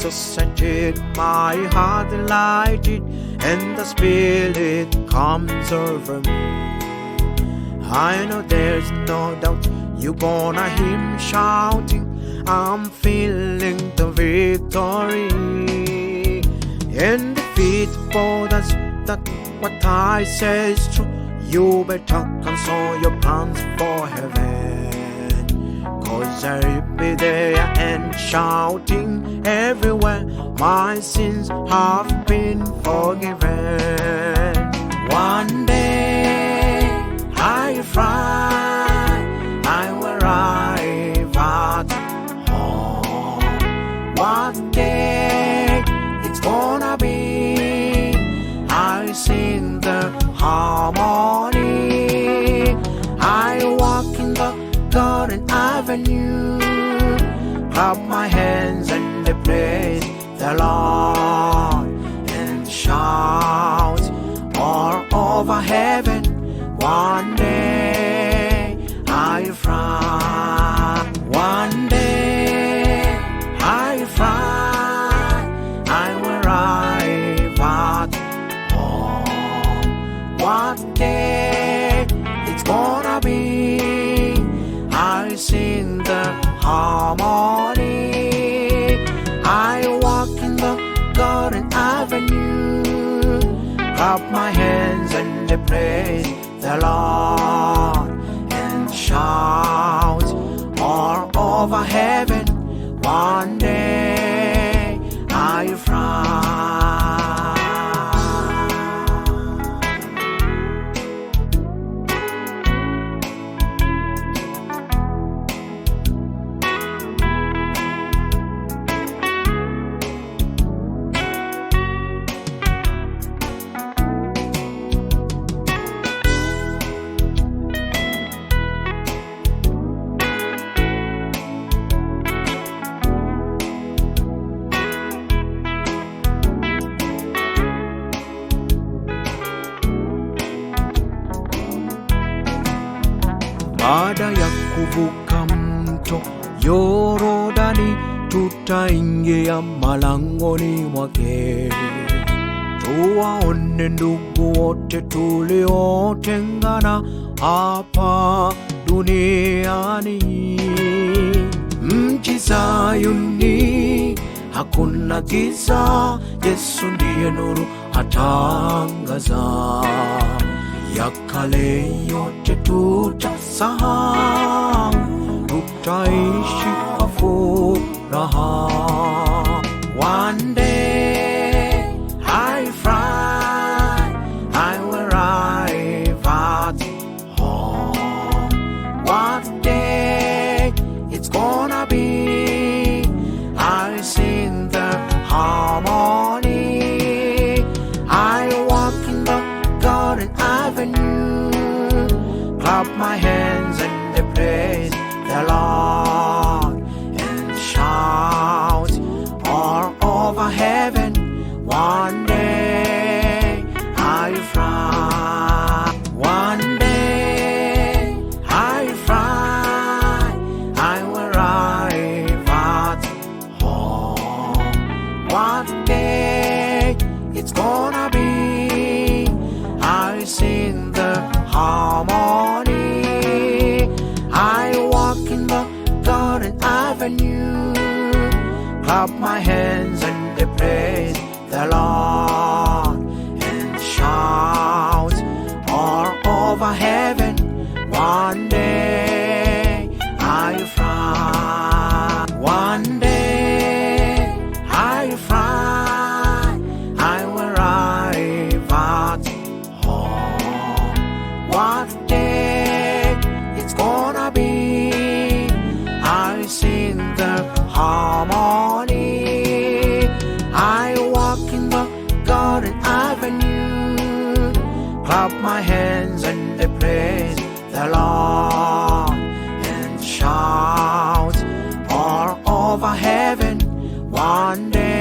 Jesus entered my heart delighted, and the Spirit comes over me. I know there's no doubt you're gonna hear me shouting, I'm feeling the victory. And if it bothers that what I say is true, you better cancel your plans for heaven. 'Cause I'll be there and shouting everywhere, my sins have been forgiven. One day I fly, I will arrive at home. What day it's gonna be, I sing the harmony. I walk in the Garden Avenue, clap my hands and I praise the Lord, and shout all over heaven. One day I fly, one day I fly, I will arrive at home. What day it's gonna be, I sing the harmony. I walk in the Garden Avenue, clap my hands and I praise the Lord, and shout all over heaven. One day I fly. Baada ya kuvuka mto Yorodani, tutaingia malangoni mwake. Tuwaone ndugu wote tuliotengana hapa duniani. Mji Sayuni hakuna giza, Yesu ndiye nuru atangaza. Ya kale yote tutasahau, tutaishi kwa furaha. One day I fly, I will arrive at home. What day it's gonna be, I sing the harmony. I walk in the Garden Avenue, clap my hands and I praise the Lord, and shout all over heaven. One day I fly, one day I fly, I will arrive at home. What day it's gonna be, I sing the harmony. I walk in the Garden Avenue, clap my hands and I praise the Lord, and shout all over heaven. One day I fly, one day I fly, I will arrive at home. What day it's gonna be, I sing the harmony. I walk in the Garden Avenue, clap my hands and I praise the Lord, and shout all over heaven. One day